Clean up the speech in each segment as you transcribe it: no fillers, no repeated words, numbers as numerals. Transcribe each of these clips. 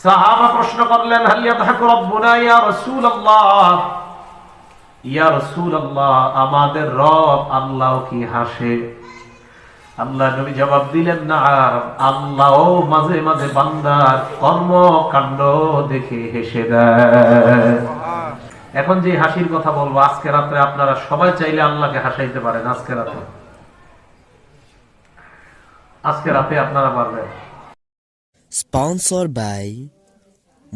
সাহাবা প্রশ্ন করলেন, হাল ইয়াদহাকু রাব্বুনা ইয়া রাসূলুল্লাহ, ইয়া রাসূলুল্লাহ, আমাদের রব আল্লাহ কি হাসে? আল্লাহ নবী জবাব দিলেন, না, আল্লাহও মাঝে মাঝে বান্দার কর্মকাণ্ড দেখে হেসে দেয়। এখন যে হাসির কথা বলবো, আজকে রাতে আপনারা সবাই চাইলে আল্লাহকে হাসাইতে পারেন। আজকে রাতে আপনারা পারবেন। স্পন্সর বাই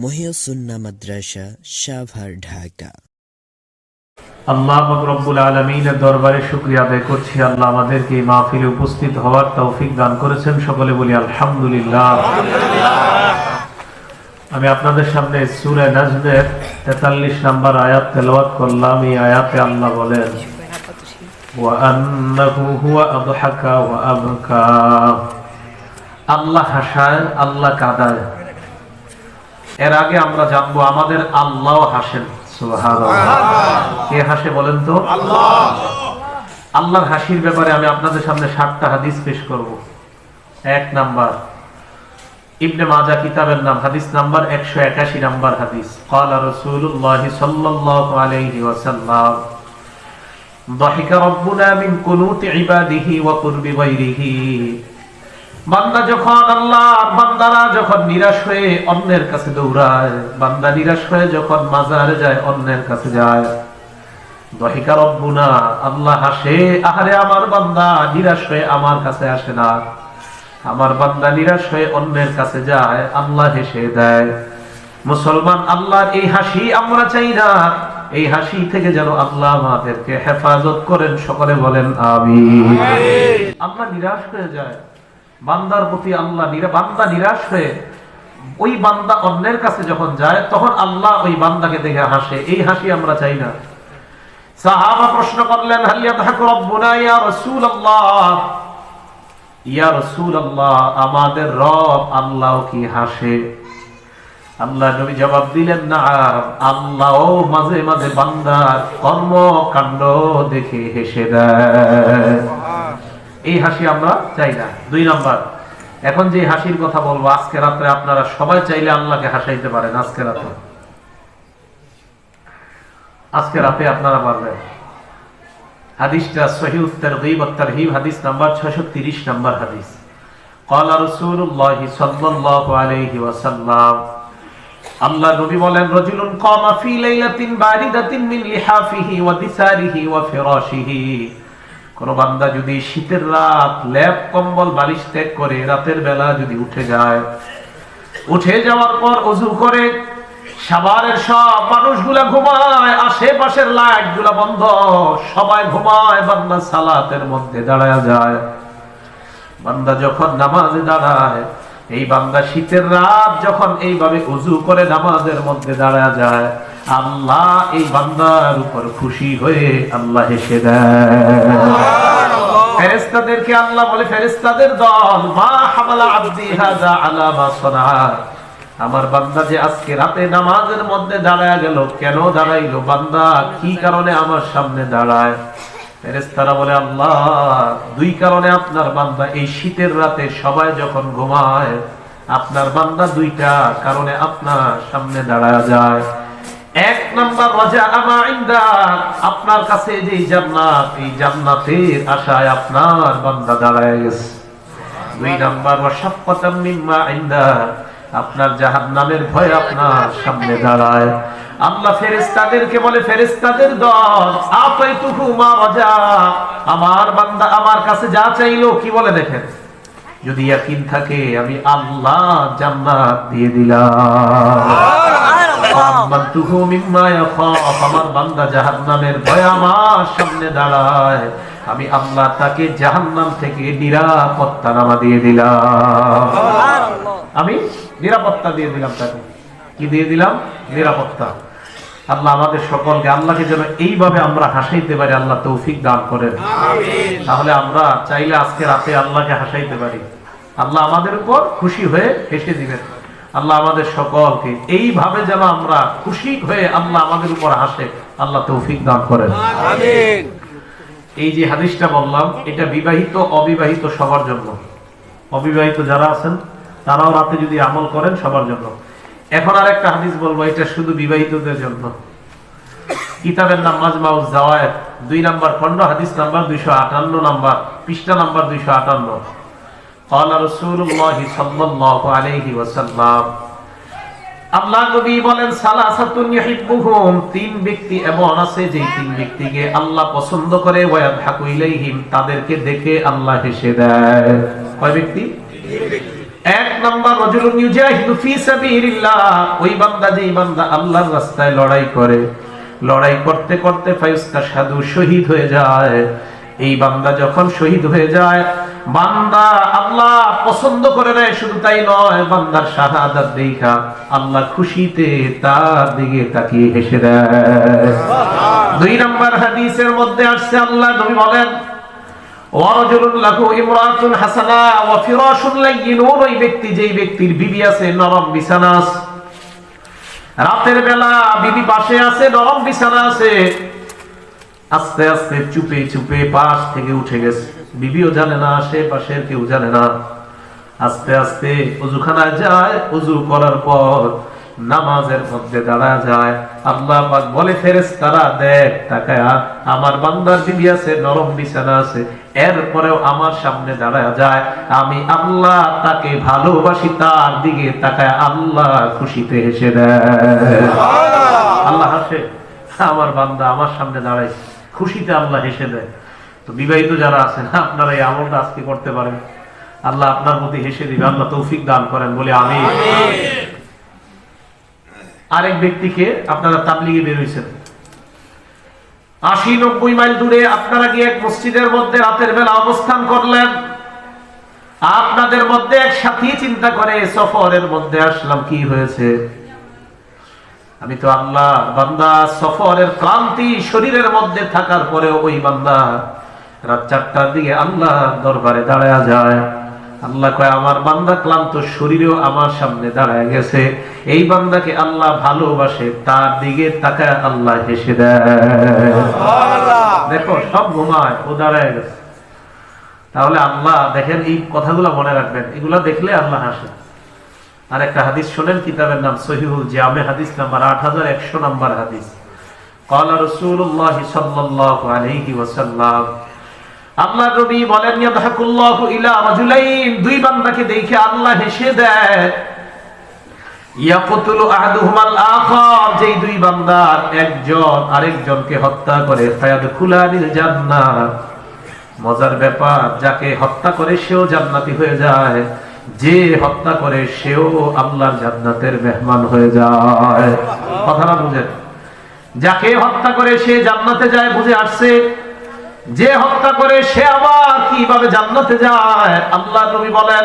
মহিউসুন্নাহ মাদ্রাসা, সাভার, ঢাকা। আল্লাহ পাক রব্বুল আলামিনের দরবারে শুকরিয়া আদায় করছি, আল্লাহ আমাদেরকে এই মাহফিলে উপস্থিত হওয়ার তৌফিক দান করেছেন। সকলে বলি আলহামদুলিল্লাহ। আমি আপনাদের সামনে সূরা নাজমের 43 নম্বর আয়াত তেলাওয়াত করলাম। এই আয়াতে আল্লাহ বলেন, ওয়া আন্নাহু হুয়া আযহাকা ওয়া আবকা। আল্লাহ হাসায়, আল্লাহ কাঁদায়। এর আগে আমরা জানবো আমাদের আল্লাহ হাসেন। কে হাসে বলেন তো? আল্লাহ। আল্লাহর হাসির ব্যাপারে আমি আপনাদের সামনে 7টা হাদিস পেশ করব। 1 নাম্বার, ইবনে মাজাহ কিতাবের নাম, হাদিস নাম্বার 181 নাম্বার হাদিস। ক্বালা রাসূলুল্লাহ সাল্লাল্লাহু আলাইহি ওয়াসাল্লাম, দাহিকা রাব্বুনা মিন কুনুতি ইবাদিহি ওয়া কুরবি গায়রিহি। বান্দা যখন, আল্লাহর বান্দারা যখন নিরাশ হয়ে অন্যের কাছে দৌড়ায়, বান্দা নিরাশ হয়ে যখন মাজারে যায়, অন্যের কাছে যায়, দাহিকা রব্বুনা, আল্লাহ হাসে। আহারে আমার বান্দা নিরাশ হয়ে আমার কাছে আসে না, আমার বান্দা নিরাশ হয়ে অন্যের কাছে যায়, আল্লাহ হেসে দেয়। মুসলমান, আল্লাহর এই হাসি আমরা চাই না। এই হাসি থেকে যেন আল্লাহ আমাদেরকে হেফাজত করেন। সকলে বলেন আমিন। আল্লাহ নিরাশ হয়ে যায় বান্দার প্রতি, বান্দা নিরাশ হয়ে ওই বান্দা অন্যের কাছে যখন যায়, তখন আল্লাহ ওই বান্দাকে দেখে হাসে। এই হাসি আমরা চাই না। সাহাবা প্রশ্ন করলেন, হাল ইয়াদহাকু রাব্বুনা ইয়া রাসূলুল্লাহ, ইয়া রাসূলুল্লাহ, আমাদের রব আল্লাহ কি হাসে? আল্লাহ নবী জবাব দিলেন, না, আল্লাহও মাঝে মাঝে বান্দার কর্মকাণ্ড দেখে হেসে দেয়। এই হাসি আমরা চাই না। 2 নাম্বার, এখন যে হাসির কথা বলবো, আজকে রাতে আপনারা সবাই চাইলে আল্লাহকে হাসাইতে পারেন। আজকে রাতে আপনারা পারবেন। হাদিসটা সহিহ তারগীব ওয়াত তারহিব, হাদিস নাম্বার 630 নাম্বার হাদিস। ক্বালা রাসূলুল্লাহ সাল্লাল্লাহু আলাইহি ওয়াসাল্লাম, আল্লাহ নবী বলেন, রাজুলুন কামা ফি লাইলাতিন বারিদাতিন মিন লিহাফিহি ওয়া দিসারিহি ওয়া ফিরাশিহি। কোন বান্দা যদি শীতের রাত লেপ কম্বল বালিশ ত্যাগ করে রাতের বেলা যদি উঠে যায়, উঠে যাওয়ার পর ওযু করে, সাভারের সব মানুষগুলা ঘুমায়, আশেপাশের লাইট গুলা বন্ধ, সবাই ঘুমায়, বান্দা সালাতের মধ্যে দাঁড়ায় যায়। বান্দা যখন নামাজে দাঁড়ায়, এই বান্দা শীতের রাত যখন এইভাবে ওযু করে নামাজের মধ্যে দাঁড়ায় যায়, আল্লাহ এই বান্দার উপর খুশি হয়ে আল্লাহ হেসে দেয়। ফেরেশতাদেরকে আল্লাহ বলে, ফেরেশতাদের দল, মা হামালা আবদি হাযা আলা মা সানা, আমার বান্দা যে আজকে রাতে নামাজের মধ্যে দাঁড়ায় গেল, কেন দাঁড়াইলো? বান্দা কি কারণে আমার সামনে দাঁড়ায়? ফেরেশতারা বলে, আল্লাহ 2 কারণে আপনার বান্দা এই শীতের রাতে সবাই যখন ঘুমায়, আপনার বান্দা 2টা কারণে আপনার সামনে দাঁড়ায় যায়। 1 নাম্বার, ওয়াজা আমা ইনদা, আপনার কাছে যে জান্নাত, এই জান্নাতের আশায় আপনার বান্দা দাঁড়ায় গেছে। 2 নাম্বার, ওয়াশাফাতাম মিম্মা ইনদা, আপনার জাহান্নামের ভয় আপনার সামনে দাঁড়ায়। আল্লাহ ফেরেশতাদেরকে বলে, ফেরেশতাদের দল, আতাইতুহু মা ওয়াজা, আমার বান্দা আমার কাছে যা চাইলো, কি বলে দেখেন, যদি ইয়াকিন থাকে আমি আল্লাহ জান্নাত দিয়ে দিলাম। আমানতুহু মিম্মা ইয়াখাফ, আমার বান্দা জাহান্নামের ভয় আমার সামনে দাঁড়ায়, আমি আল্লাহ তাকে জাহান্নাম থেকে নিরাপত্তা নামা দিয়ে দিলাম। আমি নিরাপত্তা দিয়ে দিলাম তাকে। কি দিয়ে দিলাম? নিরাপত্তা। আল্লাহ আমাদের সকলকে, আল্লাহকে যেন এইভাবে আমরা হাসাইতে পারি, আল্লাহ তৌফিক দান করেন। আমিন। তাহলে আমরা চাইলে আজকে রাতে আল্লাহকে হাসাইতে পারি, আল্লাহ আমাদের উপর খুশি হয়ে হেসে দিবেন। আল্লাহ আমাদের সকলকে এইভাবে যেন আমরা খুশি হয়ে আল্লাহ আমাদের উপর হাসে, আল্লাহ তৌফিক দান করেন। আমিন। এই যে হাদিসটা বললাম, এটা বিবাহিত অবিবাহিত সবার জন্য। অবিবাহিত যারা আছেন তারাও রাতে যদি আমল করেন সবার জন্য। এখন আর একটা হাদিস বলবো, এটা শুধু বিবাহিতদের জন্য। কিতাবের নাম মাজমাউজ জাওয়ায়েদ, 2 নম্বর খণ্ড, হাদিস নাম্বার 258 নম্বর, পৃষ্ঠা নাম্বার 258। قال رسول الله صلى الله عليه وسلم, আল্লাহ নবী বলেন, সালাসাতুন ইউহিব্বুহুম, 3 ব্যক্তি এমন আছে যে 3 ব্যক্তিকে আল্লাহ পছন্দ করে, ওয়ায়াদহাকু ইলাইহিম, তাদেরকে দেখে আল্লাহ হেসে দেয়। কয় ব্যক্তি? 1 নাম্বার, রাজুলুন ইউজাহিদু ফি সাবিলিল্লাহ, ওই বান্দা যেই বান্দা আল্লাহর রাস্তায় লড়াই করে, লড়াই করতে করতে ফায়ুস্তাশহাদু, শহীদ হয়ে যায়। এই বান্দা যখন শহীদ হয়ে যায়, বান্দা আল্লাহ পছন্দ করে নেয়, শুধু তাই নয়, বান্দার শাহাদাত দেখা আল্লাহ খুশিতে তার দিকে তাকিয়ে হেসে দেয়। 2 নম্বর হাদিসের মধ্যে আসছে, আল্লাহ নবী বলেন, ওয়ারাজুলুন লাহু ইমরাতুন হাসানা ওয়া ফিরাশুন লাইয়িনুন, ওই ব্যক্তি যেই ব্যক্তির বিবি আছে, নরম বিছানা আছে, রাতের বেলা বিবি পাশে আছে, নরম বিছানা আছে, আস্তে আস্তে চুপে চুপে পাশ থেকে উঠে গেছে, বিবিও জানে না, আশেপাশের কেউ জানে না, আস্তে আস্তে ওযুখানায় যায়, ওযু করার পর নামাজের মধ্যে দাঁড়া যায়। আল্লাহ পাক বলে, ফেরেশতারা দেখ, তাকায়, আমার বান্দার বিবি আছে, নরম বিছানা আছে, এরপরেও আমার সামনে দাঁড়ায় যায়, আমি আল্লাহ তাকে ভালোবাসি, তার দিকে তাকায় আল্লাহ খুশিতে হেসে দেয়। আল্লাহ হাসে, আমার বান্দা আমার সামনে দাঁড়ায়, খুশিতে আল্লাহ হেসে দেয়। তো বিবাহিত যারা আছেন, আপনারা এই আমলটা আজকে করতে পারেন, আল্লাহ আপনার প্রতি হেসে দিবে, আল্লাহ তৌফিক দান করেন, বলে আমিন। আরেক ব্যক্তিকে আপনারা তাবলিগে বের হইছেন, 80-90 মাইল দূরে আপনারা গিয়ে এক মসজিদের মধ্যে রাতের বেলা অবস্থান করলেন। আপনাদের মধ্যে এক সাথী চিন্তা করে, সফরের মধ্যে আসলাম, কি হয়েছে, আমি তো আল্লাহ বান্দা, সফরের ক্লান্তি শরীরের মধ্যে থাকার পরেও ওই বান্দা রাত 4টার দিকে আল্লাহ দরবারে দাঁড়ায় যায়। আল্লাহ কয়, আমার বান্দা ক্লান্ত শরীরেও আমার সামনে দাঁড়ায় গেছে, এই বান্দাকে আল্লাহ ভালোবাসে, তার দিকে তাকায় আল্লাহ হেসে দেয়। দেখো, সব ঘুমায়, ও দাঁড়ায় গেছে। তাহলে আল্লাহ দেখেন, এই কথাগুলো মনে রাখবেন, এগুলা দেখলে আল্লাহ হাসে। আর একটা হাদিস শোনেন, কিতাবের নাম সহিহুল জামে, হাদিস নাম্বার 8100 নম্বর হাদিস। قال رسول الله صلى الله عليه وسلم, আল্লাহ নবী বলেন, ইয়াদহাকুল্লাহু ইলা রাজুলাইন, 2 বান্দাকে দেখে আল্লাহ হেসে দেয়। ইয়াকতুলু আহাদুহুমাল আখার, যেই 2 বান্দার একজন আরেকজনকে হত্যা করে, ফায়াদখুলানিল জান্নাহ, মজার ব্যাপার, যাকে হত্যা করে সেও জান্নাতি হয়ে যায়, যে হত্যা করে সেও আল্লাহর জান্নাতের মেহমান হয়ে যায়। কথাটা বুঝেন, যাকে হত্যা করে সে জান্নাতে যায়, বুঝে আসছে, যে হত্যা করে সে আবার কিভাবে জান্নাতে যায়। আল্লাহ নবী বলেন,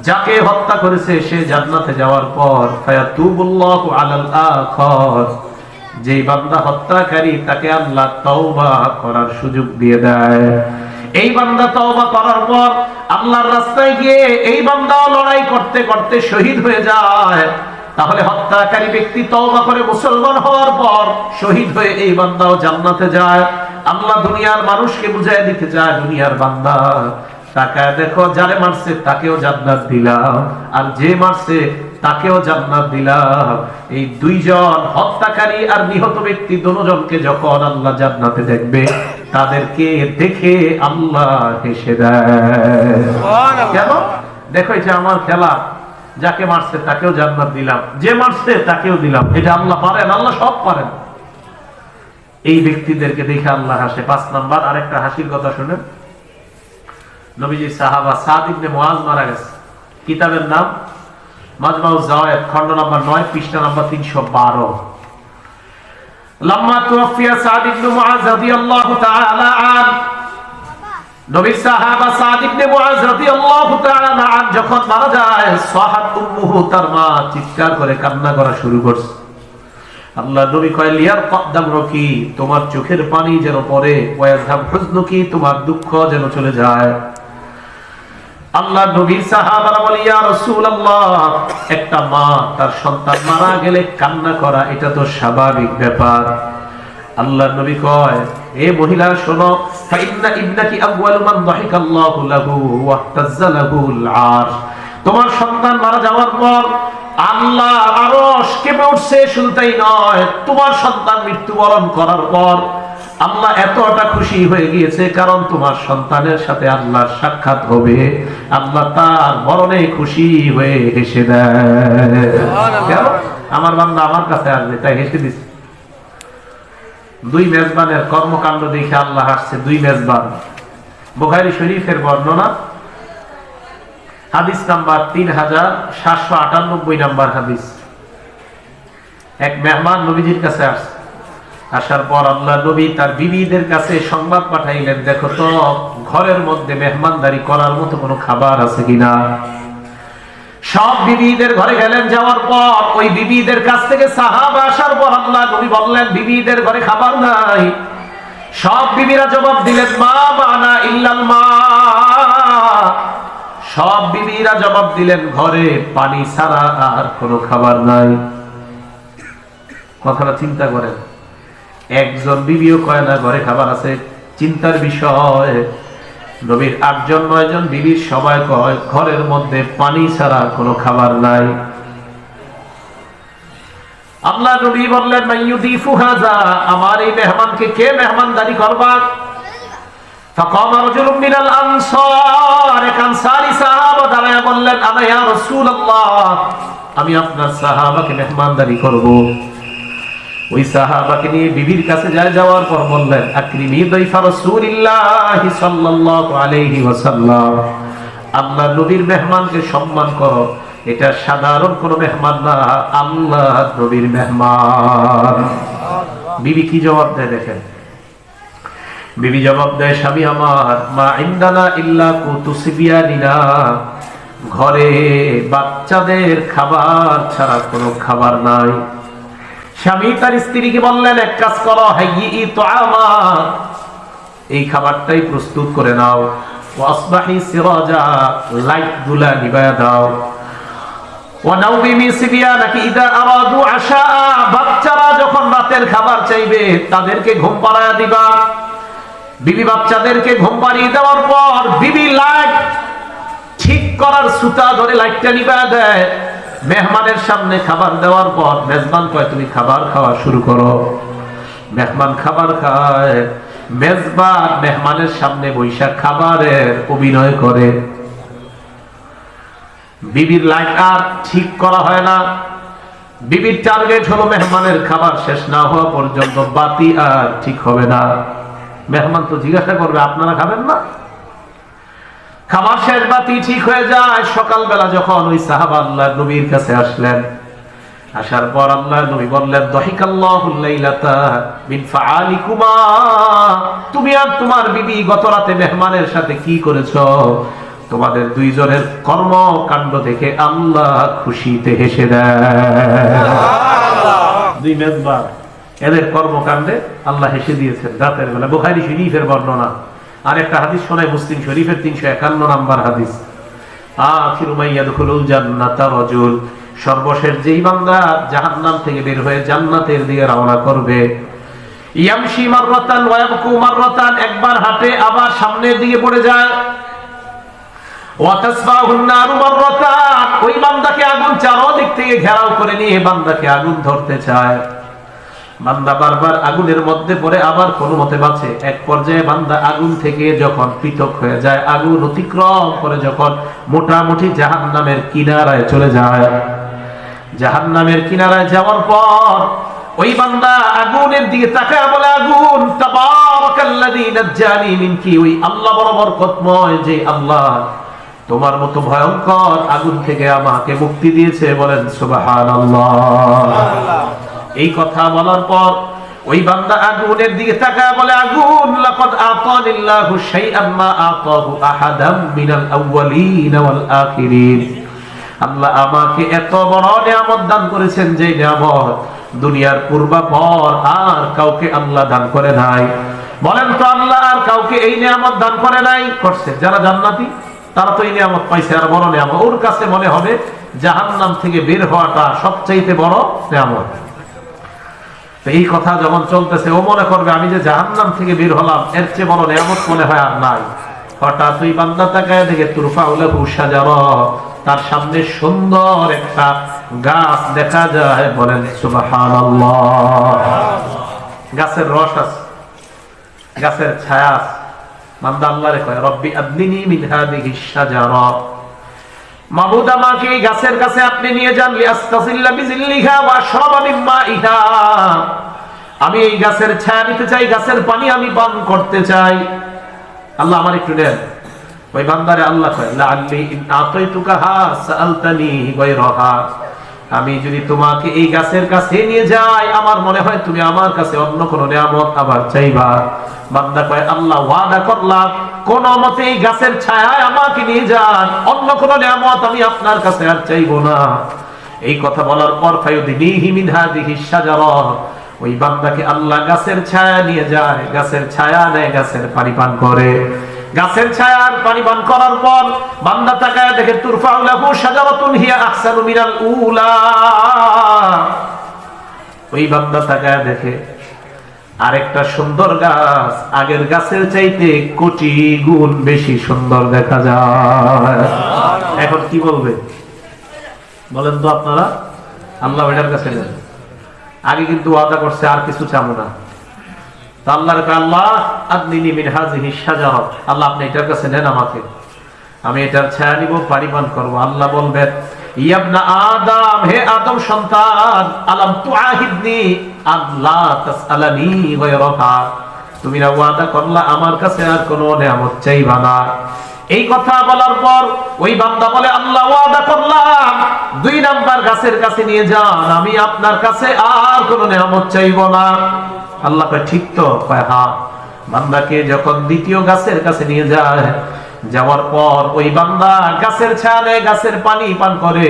যাকে হত্যা করেছে সে জান্নাতে যাওয়ার পর ফায়াতুবুল্লাহু আলাল আখার, যেই বান্দা হত্যাকারী তাকে আল্লাহ তওবা করার সুযোগ দিয়ে দেয়। এই বান্দা তওবা করার পর আল্লাহর রাস্তায় গিয়ে এই বান্দাও লড়াই করতে করতে শহীদ হয়ে যায়। তাহলে হত্যাকারী ব্যক্তি তওবা করে মুসলমান হওয়ার পর শহীদ হয়ে এই বান্দাও জান্নাতে যায়। আল্লাহ দুনিয়ার মানুষকে বুঝায় দিতে চায়, দুনিয়ার বান্দা তাকায় দেখো, যারে মারছে তাকেও জান্নাত দিলাম, আর যে মারছে তাকেও জান্নাত দিলাম। এই 2 জন হত্যাকারী আর নিহত ব্যক্তি দুজনকে যখন আল্লাহ জান্নাতে দেখবে, তাদেরকে দেখে আল্লাহ হেসে দেয়। কেন? দেখো, এটা আমার খেলা, যাকে মারছে তাকেও জান্নাত দিলাম, যে মারছে তাকেও দিলাম। এটা আল্লাহ পারেন, আল্লাহ সব পারেন। এই ব্যক্তিদেরকে দেখে আল্লাহ হাসে। 5 নাম্বার আরেকটা হাসির কথা শুনেন। নবীজি সাহাবা সাদ ইবনে মুআজ মারা গেছে, কিতাবের নাম মাজমাউজ জাওয়ায়েদ, খণ্ড নাম্বার 9, পৃষ্ঠা নাম্বার 312। লাম্মা তুওফিয়া সাদ ইবনে মুআজ রাদিয়াল্লাহু তাআলা আন, নবী সাহাবা সাদ ইবনে মুআজ রাদিয়াল্লাহু তাআলা আন যখন মারা যায়, সাহাত উম্মুহু, তার মা চিৎকার করে কান্না করা শুরু করছে। আল্লাহ নবী কয়, লিয়ার কদ্দাম রকি, তোমার চোখের পানি যেন পড়ে, ওয়ায়াযহাব হুজনুকি, তোমার দুঃখ যেন চলে যায়। আল্লাহ নবীর সাহাবারা বলে, ইয়া রাসূলুল্লাহ, একটা মা তার সন্তান মারা গেলে কান্না করা এটা তো স্বাভাবিক ব্যাপার। আল্লাহ নবী কয়, এ মহিলা শোনো, ফাইন্না ইবনাকি আউয়ালু মান দাহিকাল্লাহু লাহু ওয়াহতাজ্জা লাহুল আরশ, তোমার সন্তান মারা যাওয়ার পর আল্লাহ আরো কেঁপে উঠছে। শুধু তাই নয়, তোমার সন্তান মৃত্যুবরণ করার পর আল্লাহ এতটা খুশি হয়ে গিয়েছে, কারণ তোমার সন্তানের সাথে আল্লাহর সাক্ষাৎ হবে। আল্লাহ তার মরণে খুশি হয়ে হেসে দেয়। কেন? আমার বান্দা আমার কাছে আসবে, তাই হেসে দিচ্ছে। দুই মেজবানের কর্মকাণ্ড দেখে আল্লাহ হাসছে। দুই মেজবান, বুখারী শরীফের বর্ণনা, হাদিস নাম্বার 3798 নাম্বার হাদিস। এক মেহমান নবীজির কাছে আসছে। আসার পর আল্লাহ নবী তার বিবিদের কাছে সংবাদ পাঠাইলেন, দেখো তো ঘরের মধ্যে মেহমানদারি করার মতো কোনো খাবার আছে কিনা। সব বিবিদের ঘরে গেলেন। যাওয়ার পর ওই বিবিদের কাছ থেকে সাহাবা আসার পর আল্লাহ নবী বললেন, বিবিদের ঘরে খাবার নাই। সব বিবিরা জবাব দিলেন, মা বানা ইল্লাল মা। সব বিবিরা জবাব দিলেন, ঘরে পানি ছাড়া আর কোনো খাবার নাই। কথাটা চিন্তা করেন, একজন বিবিও কয় না ঘরে খাবার আছে। চিন্তার বিষয়, নবীর 8-9 জন বিবির সবাই কয় ঘরের মধ্যে পানি ছাড়া কোনো খাবার নাই। আল্লাহ নবী বললেন, মাইয়ুদিফু হাযা, আমার এই মেহমানকে কে মেহমানদারি করবা? ফাকামা রাজুলুম মিনাল আনসার, এক আনসারী সাহাবা দাঁড়ায় বললেন, আনা ইয়া রাসূলুল্লাহ, আমি আপনার সাহাবাকে মেহমানদারি করব। ওই সাহাবাকে নিয়ে বিবির কাছে যাওয়ার পর বললেন, আকরিমি দাইফা রাসূলিল্লাহি সাল্লাল্লাহু আলাইহি ওয়াসাল্লাম, আল্লাহ নবীর মেহমানকে সম্মান করো। এটা সাধারণ কোনো মেহমান না, আল্লাহ নবীর মেহমান। বিবি কি জবাব দেয় দেখেন। বিবি জবাব দেয়, স্বামী আমার, মা ইনদানা ইল্লা কুতু সিবিয়ানিনা, ঘরে বাচ্চাদের খাবার ছাড়া কোনো খাবার নাই। স্বামী তার স্ত্রীকে বললেন, এক কাজ করো, হাইয়ি তুআমা, এই খাবারটাই প্রস্তুত করে নাও। ওয়াসবাহি সিরাজা, লাইট গুলা নিভায়া দাও। ওয়া নাওবিমি সিবিয়ানাকি ইদা আরাদু আশা, বাচ্চারা যখন রাতের খাবার চাইবে তাদেরকে ঘুম পাড়ায়া দিবা। বিবি বাচ্চাদেরকে ঘুম পাড়িয়ে দেওয়ার পর বিবি লাইট ঠিক করার সুতা ধরে লাইটটা নিভায়া দেয়। মেহমানের সামনে খাবার দেওয়ার পর মেজবান কয়, তুমি খাবার খাওয়া শুরু করো। মেহমান খাবার খায়। মেজবান মেহমানের সামনে বৈশা খাবারের অভিনয় করে। বিবির লাইট আর ঠিক করা হয় না। বিবির টার্গেট হলো মেহমানের খাবার শেষ না হওয়া পর্যন্ত বাতি আর ঠিক হবে না। মেহমান তো জিজ্ঞাসা করবে, আপনারা খাবেন না? খাবার শেষ, বাতি ঠিক হয়ে যায়। সকালবেলা যখন ওই সাহাবা আল্লাহ নবীর কাছে আসলেন, আসার পর আল্লাহ নবী বললেন, দহিকাল্লাহুল লাইলাতা মিন ফাআলিকুমা, তুমি আর তোমার বিবি গত রাতে মেহমানের সাথে কি করেছো? তোমাদের দুইজনের কর্মকাণ্ড দেখে আল্লাহ খুশিতে হেসে দেয়। দুই মেজবান, এদের কর্মকাণ্ডে আল্লাহ হেসে দিয়েছেন রাতের বেলা। বুখারী শরীফের বর্ণনা। আর একটা হাদিস শোনাই, মুসলিম শরীফের 351 নাম্বার হাদিস। আখিরু মান ইয়াদখুলুল জান্নাতা রাজুল, সর্বশেষ যেই বান্দা জাহান্নাম থেকে বের হয়ে জান্নাতের দিকে রওনা করবে, ইয়ামশি মাররাতান ওয়া ইয়াবকু মাররাতান, একবার হাঁটে আবার সামনের দিকে পড়ে যায়। ওয়া তাসবাহুন নারু মাররাতান, ওই বান্দাকে আগুন চারদিক থেকে ঘেরাও করে নিয়ে বান্দাকে আগুন ধরতে চায়। বান্দা বারবার আগুনের মধ্যে পড়ে আবার কোনো মতে বাঁচে। এক পর্যায়ে বান্দা আগুন থেকে যখন পৃথক হয়ে যায়, আগুন অতিক্রম করে যখন মোটামুটি জাহান্নামের কিনারায় চলে যায়, জাহান্নামের কিনারায় যাওয়ার পর ওই বান্দা আগুনের দিকে তাকায় বলে, আগুন তাবারাকাল্লাযী নাজ্জানি মিনকি, ওই আল্লাহ বড় বরকতময় যে আল্লাহ তোমার মতো ভয়ঙ্কর আগুন থেকে আমাকে মুক্তি দিয়েছে, বলেন সুবহানাল্লাহ। এই কথা বলার পর ওই বান্দা আগুনের দিকে তাকায় বলে, আগুন লাকাদ আতানিল্লাহু শাইআন মা আতাহু আহাদাম মিনাল আউওয়ালিন ওয়াল আখিরিন, আল্লাহ আমাকে এত বড় নিয়ামত দান করেছেন যে নিয়ামত দুনিয়ার পূর্বাপর আর কাউকে আল্লাহ দান করে নাই। বলেন তো, আল্লাহ আর কাউকে এই নিয়ামত দান করে নাই? করছে। যারা জান্নাতি তারা তো এই নিয়ামত পাইছে, আর বড় নিয়ামত। ওর কাছে মনে হবে জাহান্নাম থেকে বের হওয়াটা সবচাইতে বড় নিয়ামত। এই কথা যখন চলতেছে, ও মনে করবে আমি যে জাহান্নাম থেকে বের হলাম এর চেয়ে বড় নিয়ামত মনে হয় আর নাই। হঠাৎ ওই বান্দা তাকায় দেখে তুরফাউ লাহু শাজারা, তার সামনে সুন্দর একটা গাছ দেখা যায়। বলেন সুবহানাল্লাহ। গাছের রস আছে, গাছের ছায়া আছে। বান্দা আল্লাহরে কয় রব্বি আদনিনি মিন হাদিহি শাজারা, মাবুদ আমাকে এই গাছের কাছে আপনি নিয়ে যান, লিআস্তাযিল্লা বিযিল্লিহা ওয়া আশরাবা মিন মাইহা, আমি এই গাছের ছায়া নিতে চাই, গাছের পানি আমি পান করতে চাই। আল্লাহ আমার একটু দেন। ওই বান্দারে আল্লাহ কয় লাআল্লি ইন আতাইতুকাহা সাআলতানি গায়রাহা, আমি যদি তোমাকে এই গাছের কাছে নিয়ে যাই, আমার মনে হয় তুমি আমার কাছে অন্য কোন নিয়ামত আবার চাইবা। বান্দা কয় আল্লাহ ওয়াদা করলাম কোন মতে এই গাছের ছায়ায় আমাকে নিয়ে যান, অন্য কোন নিয়ামত আমি আপনার কাছে আর চাইবো না। এই কথা বলার পর ফায়ুদিনিহি মিন হাদিহি শাজারা, ওই বান্দাকে আল্লাহ গাছের ছায়া নিয়ে যায়, গাছের ছায়া নেয়, গাছের পানি পান করে। গাছের ছায়ার পানি পান করার পর বান্দা তাকায় দেখে তুরফাউ লাহু শাজারাতুন হিয়া আহসানু মিনাল উলা, ওই বান্দা তাকায় দেখে আরেকটা সুন্দর গাছ আগের গাছের চাইতে কোটি গুণ বেশি সুন্দর দেখা যায়। এখন কি বলবে বলেন তো আপনারা? আল্লাহ এটার কাছে নেন। আগে কিন্তু ওয়াদা করছে আর কিছু চাবো না। আল্লাহর কাছে আল্লাহ আদনিনি মিন হাযিহি শাজারা, আল্লাহ আপনি এটার কাছে নেন আমাকে, আমি এটার ছায়া নিব, পানি পান করব। আল্লাহ বলবেন ইয়া ইবনা আদম, হে আদম সন্তান, আলাম তুআহিদনি আল্লাহ তাসআলানি গায়রাহা, তুমি না ওয়াদা করলা আমার কাছে আর কোনো নিয়ামত চাইবা না। এই কথা বলার পর ওই বান্দা বলে আল্লাহ ওয়াদা করলাম 2 নাম্বার গাছের কাছে নিয়ে যান, আমি আপনার কাছে আর কোনো নিয়ামত চাইবো না। আল্লাহ কয় ঠিক তো? কয় হ্যাঁ। বান্দাকে যখন দ্বিতীয় গাছের কাছে নিয়ে যায়, যাওয়ার পর ওই বান্দা গাছের ছায়া নেয়, গাছের পানি পান করে।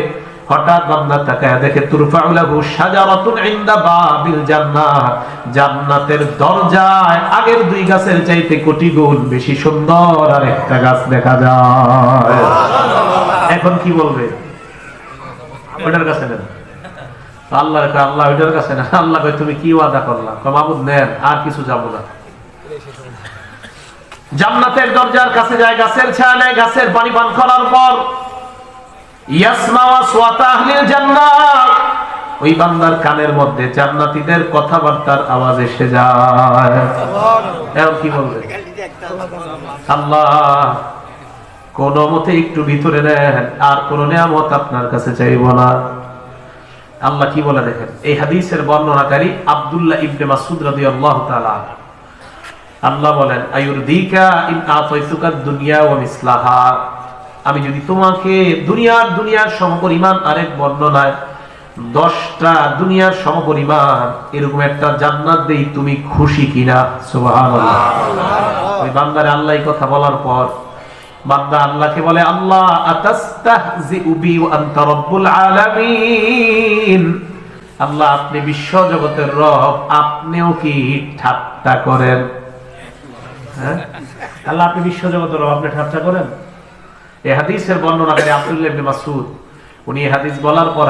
হঠাৎ বান্দা তাকায় দেখে তুরফাউ লাহু শাজারাতুন ইনদা বাবিল জান্নাহ, জান্নাতের দরজায় আগের 2 গাছের চাইতে কোটি গুণ বেশি সুন্দর আর একটা গাছ দেখা যায়। এখন কি বলবে? ওটার কাছে নেন। আল্লাহর কাছে আল্লাহ ওটার কাছে না। আল্লাহ কয় তুমি কি ওয়াদা করলা? কয় মাবুদ নেন, আর কিছু যাব না। জান্নাতের দরজার কাছে যায়, গাছের ছায়া নেয়, গাছের পানি পান করার পর ইয়াসমাউ আসওয়াতা আহলিল জান্নাহ, ওই বান্দার কানের মধ্যে জান্নাতীদের কথাবার্তার আওয়াজ এসে যায়। এখন কি বলবে? আল্লাহ কোন মতে একটু ভিতরে নেন, আর কোন নিয়ামত আপনার কাছে চাইব না। আল্লাহ কি বলে দেখেন, এই হাদিসের বর্ণনাকারী আব্দুল্লাহ ইবনে মাসউদ রাদিয়াল্লাহু তাআলা, আল্লাহ বলেন আয়ুরদিকা ইন আতাইতুকা দুনিয়া ওয়া মিসলাহা, আমি যদি তোমাকে দুনিয়ার সমপরিমাণ, আরেক বর্ণনায় 10টা দুনিয়ার সমপরিমাণ এরকম একটা জান্নাত দেই, তুমি খুশি কিনা? সুবহানাল্লাহ। ওই বান্দারে আল্লাহ এই কথা বলার পর বান্দা আল্লাহকে বলে আল্লাহ আতাস্তাহজিউ বি ওয়া আনতা রাব্বুল আলামিন, আল্লাহ আপনি বিশ্ব জগতের রব, আপনিও কি ঠাট্টা করেন? হ্যাঁ, আল্লাহ আপনি বিশ্ব জগতের রব, আপনি ঠাট্টা করেন? এই হাদিসের বর্ণনাকারী আব্দুল্লাহ ইবনে মাসউদ, উনি এই হাদিস বলার পর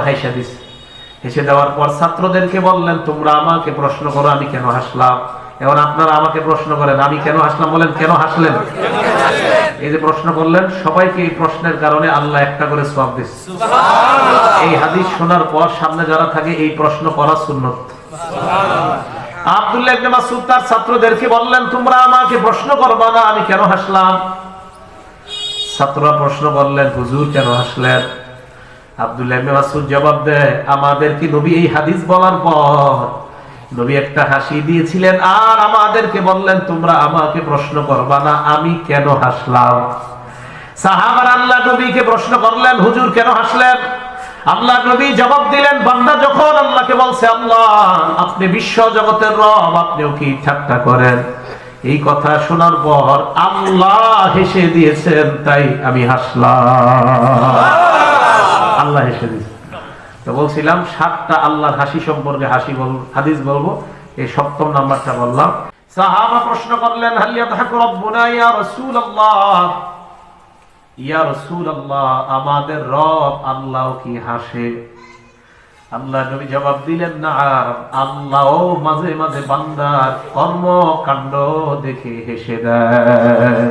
হেসে দেওয়ার পর ছাত্রদেরকে বললেন তোমরা আমাকে প্রশ্ন করো আমি কেন হাসলাম। এখন আপনারা আমাকে প্রশ্ন করেন আমি কেন হাসলাম, বলেন কেন হাসলেন? এই যে প্রশ্ন করলেন, সবাইকে এই প্রশ্নের কারণে আল্লাহ একটা করে সওয়াব দিয়েছে। সুবহানাল্লাহ। এই হাদিস শোনার পর সামনে যারা থাকে এই প্রশ্ন করা সুন্নাত। সুবহানাল্লাহ। আব্দুল্লাহ ইবনে মাসউদ তার ছাত্রদেরকে বললেন তোমরা আমাকে প্রশ্ন করবা না আমি কেন হাসলাম। ছাত্ররা প্রশ্ন করলেন হুজুর কেন হাসলেন? আব্দুল্লাহ ইবনে মাসউদ জবাব দেয় আমাদেরকে নবী এই হাদিস বলার পর নবী একটা হাসি দিয়েছিলেন, আর আমাদেরকে বললেন তোমরা আমাকে প্রশ্ন করবা না আমি কেন হাসলাম। সাহাবারা আল্লাহ নবীকে প্রশ্ন করলেন হুজুর কেন হাসলেন? আল্লাহ নবী জবাব দিলেন বান্দা যখন আল্লাহকে বলছে আল্লাহ আপনি বিশ্ব জগতের রব, আপনিও কি ঠাট্টা করেন? এই কথা শোনার পর আল্লাহ হেসে দিয়েছেন, তাই আমি হাসলাম। আল্লাহ হেসে দিয়েছেন। তো বলছিলাম 7টা আল্লাহর হাসি সম্পর্কে হাদিস বলবো, এই 7ম নাম্বারটা বললাম। সাহাবা প্রশ্ন করলেন হাল ইয়াদহাকু রাব্বুনা ইয়া রাসূলুল্লাহ, ইয়া রাসূলুল্লাহ আমাদের রব আল্লাহ কি হাসে? আল্লাহ নবী জবাব দিলেন না, আল্লাহও মাঝে মাঝে বান্দার কর্মকাণ্ড দেখে হেসে দেয়।